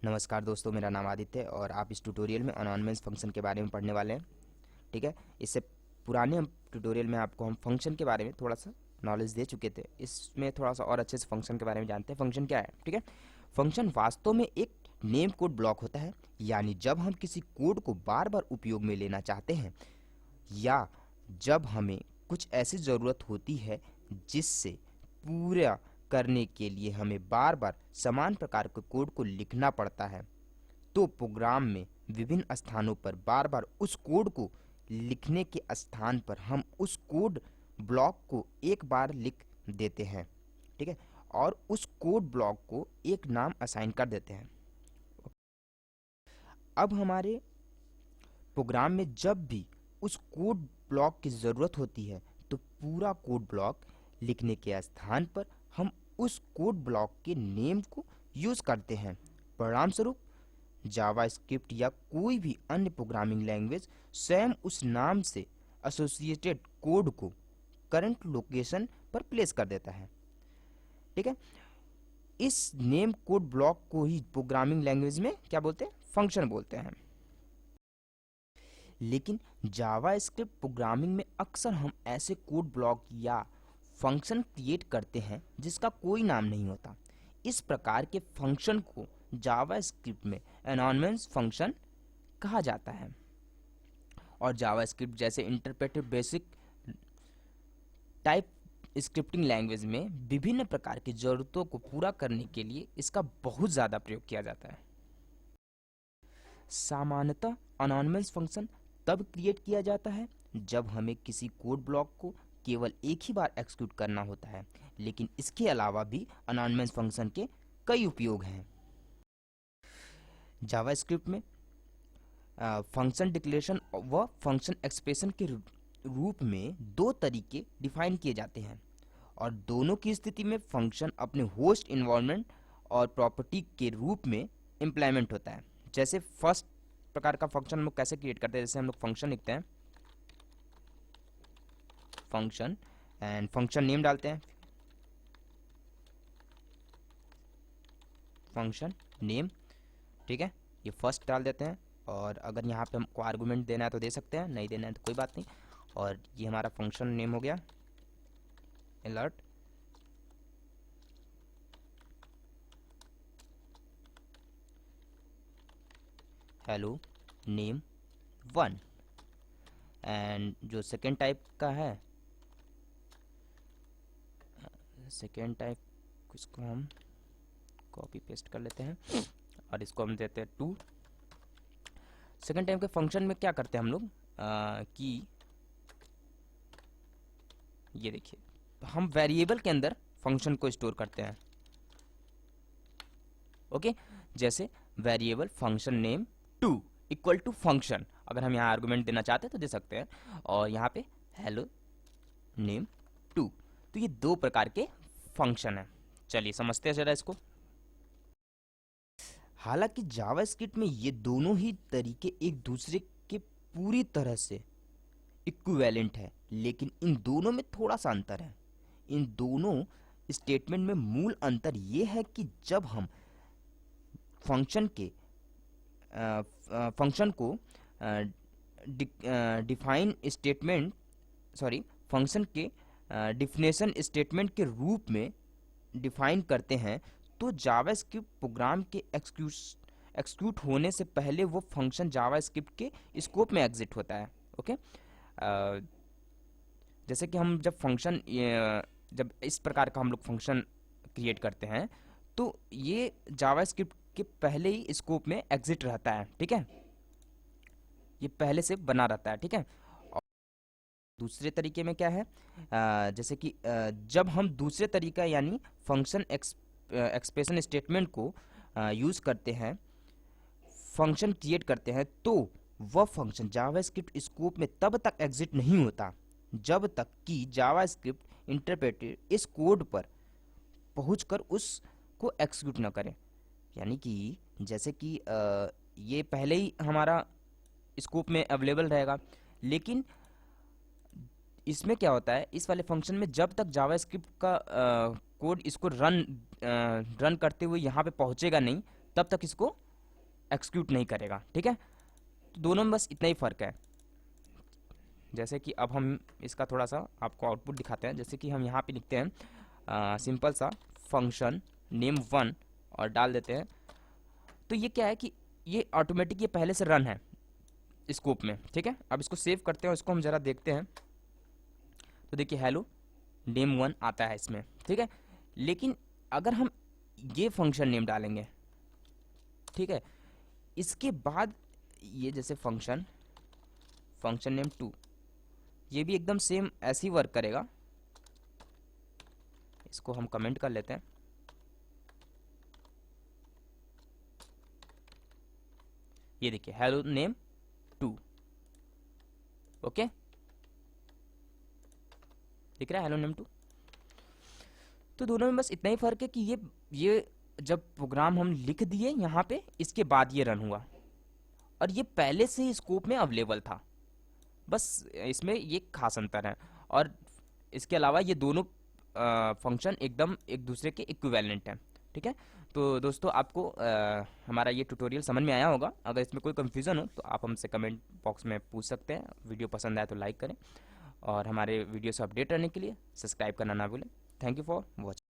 नमस्कार दोस्तों, मेरा नाम आदित्य है और आप इस ट्यूटोरियल में अनोनिमस फंक्शन के बारे में पढ़ने वाले हैं। ठीक है, इससे पुराने हम ट्यूटोरियल में आपको हम फंक्शन के बारे में थोड़ा सा नॉलेज दे चुके थे। इसमें थोड़ा सा और अच्छे से फंक्शन के बारे में जानते हैं। फंक्शन क्या है? ठीक है, फंक्शन वास्तव में एक नेम कोड ब्लॉक होता है, यानी जब हम किसी कोड को बार बार उपयोग में लेना चाहते हैं या जब हमें कुछ ऐसी ज़रूरत होती है जिससे पूरा करने के लिए हमें बार बार समान प्रकार के कोड को लिखना पड़ता है, तो प्रोग्राम में विभिन्न स्थानों पर बार बार उस कोड को लिखने के स्थान पर हम उस कोड ब्लॉक को एक बार लिख देते हैं। ठीक है, और उस कोड ब्लॉक को एक नाम असाइन कर देते हैं। अब हमारे प्रोग्राम में जब भी उस कोड ब्लॉक की ज़रूरत होती है तो पूरा कोड ब्लॉक लिखने के स्थान पर हम उस कोड ब्लॉक के नेम को यूज़ करते हैं। परिणामस्वरूप जावा स्क्रिप्ट या कोई भी अन्य प्रोग्रामिंग लैंग्वेज स्वयं उस नाम से एसोसिएटेड कोड को करंट लोकेशन पर प्लेस कर देता है। ठीक है, इस नेम कोड ब्लॉक को ही प्रोग्रामिंग लैंग्वेज में क्या बोलते हैं? फंक्शन बोलते हैं। लेकिन जावा स्क्रिप्ट प्रोग्रामिंग में अक्सर हम ऐसे कोड ब्लॉक या फंक्शन क्रिएट करते हैं जिसका कोई नाम नहीं होता। इस प्रकार के फंक्शन को जावा स्क्रिप्ट में एनॉनिमस फंक्शन कहा जाता है। और जावा स्क्रिप्ट जैसे interpretive basic type scripting language में विभिन्न प्रकार की ज़रूरतों को पूरा करने के लिए इसका बहुत ज़्यादा प्रयोग किया जाता है। सामान्यतः एनॉनिमस फंक्शन तब क्रिएट किया जाता है जब हमें किसी कोड ब्लॉक को केवल एक ही बार एक्सिक्यूट करना होता है, लेकिन इसके अलावा भी एनॉनिमस फंक्शन के कई उपयोग हैं। जावा स्क्रिप्ट में फंक्शन डिक्लेरेशन व फंक्शन एक्सप्रेशन के रूप में दो तरीके डिफाइन किए जाते हैं और दोनों की स्थिति में फंक्शन अपने होस्ट इन्वायरमेंट और प्रॉपर्टी के रूप में इम्प्लीमेंट होता है। जैसे फर्स्ट प्रकार का फंक्शन हम लोग कैसे क्रिएट करते हैं, जैसे हम लोग फंक्शन लिखते हैं, फंक्शन एंड फंक्शन नेम डालते हैं, फंक्शन नेम। ठीक है, ये फर्स्ट डाल देते हैं और अगर यहाँ पे हमको आर्गुमेंट देना है तो दे सकते हैं, नहीं देना है तो कोई बात नहीं। और ये हमारा फंक्शन नेम हो गया अलर्ट। Hello name 1। एंड जो सेकेंड टाइप का है, सेकेंड टाइप इसको हम कॉपी पेस्ट कर लेते हैं और इसको हम देते हैं 2। सेकेंड टाइप के फंक्शन में क्या करते हैं हम लोग कि ये देखिए, हम वेरिएबल के अंदर फंक्शन को स्टोर करते हैं। ओके, जैसे variable function name 2 equal to function, अगर हम यहाँ आर्गुमेंट देना चाहते हैं तो दे सकते हैं, और यहाँ पे हेलो नेम 2। तो ये दो प्रकार के फंक्शन है। चलिए समझते हैं जरा इसको। हालांकि जावास्क्रिप्ट में ये दोनों ही तरीके एक दूसरे के पूरी तरह से इक्विवेलेंट है, लेकिन इन दोनों में थोड़ा सा अंतर है। इन दोनों स्टेटमेंट में मूल अंतर ये है कि जब हम फंक्शन को डिफाइन स्टेटमेंट फंक्शन के डिफिनेशन स्टेटमेंट के रूप में डिफाइन करते हैं, तो जावास्क्रिप्ट प्रोग्राम के एक्सिक्यूट होने से पहले वो फंक्शन जावास्क्रिप्ट के स्कोप में एग्जिट होता है। ओके, जैसे कि हम जब इस प्रकार का हम लोग फंक्शन क्रिएट करते हैं तो ये जावास्क्रिप्ट के पहले ही स्कोप में एग्जिट रहता है। ठीक है, ये पहले से बना रहता है। ठीक है, और दूसरे तरीके में क्या है, जैसे कि जब हम दूसरे तरीका यानी फंक्शन एक्सप्रेशन स्टेटमेंट को यूज़ करते हैं, फंक्शन क्रिएट करते हैं, तो वह फंक्शन जावास्क्रिप्ट स्कोप में तब तक एग्जिट नहीं होता जब तक कि जावास्क्रिप्ट इंटरप्रेटर इस कोड पर पहुंचकर उसको एक्सिक्यूट न करे। यानी कि जैसे कि ये पहले ही हमारा स्कोप में अवेलेबल रहेगा, लेकिन इसमें क्या होता है, इस वाले फंक्शन में जब तक जावास्क्रिप्ट का कोड इसको रन करते हुए यहाँ पे पहुँचेगा नहीं, तब तक इसको एक्सिक्यूट नहीं करेगा, ठीक है। तो दोनों में बस इतना ही फ़र्क है। जैसे कि अब हम इसका थोड़ा सा आपको आउटपुट दिखाते हैं। जैसे कि हम यहाँ पे लिखते हैं सिंपल सा फंक्शन नेम वन और डाल देते हैं, तो ये क्या है कि ये ऑटोमेटिक ये पहले से रन है स्कोप में, ठीक है। अब इसको सेव करते हैं और इसको हम ज़रा देखते हैं, तो देखिए हेलो नेम वन आता है इसमें, ठीक है। लेकिन अगर हम ये फंक्शन नेम डालेंगे, ठीक है, इसके बाद ये जैसे फंक्शन नेम टू, ये भी एकदम सेम ऐसे ही वर्क करेगा। इसको हम कमेंट कर लेते हैं। ये देखिए हेलो नेम टू, ओके, दिख रहा है हेलो नेम टू। तो दोनों में बस इतना ही फर्क है कि ये जब प्रोग्राम हम लिख दिए यहाँ पे, इसके बाद ये रन हुआ, और ये पहले से ही स्कोप में अवेलेबल था। बस इसमें ये खास अंतर है। और इसके अलावा ये दोनों फंक्शन एकदम एक दूसरे के इक्विवेलेंट हैं, ठीक है। तो दोस्तों आपको हमारा ये ट्यूटोरियल समझ में आया होगा। अगर इसमें कोई कन्फ्यूज़न हो तो आप हमसे कमेंट बॉक्स में पूछ सकते हैं। वीडियो पसंद आए तो लाइक करें, और हमारे वीडियो से अपडेट रहने के लिए सब्सक्राइब करना ना भूलें। Thank you for watching.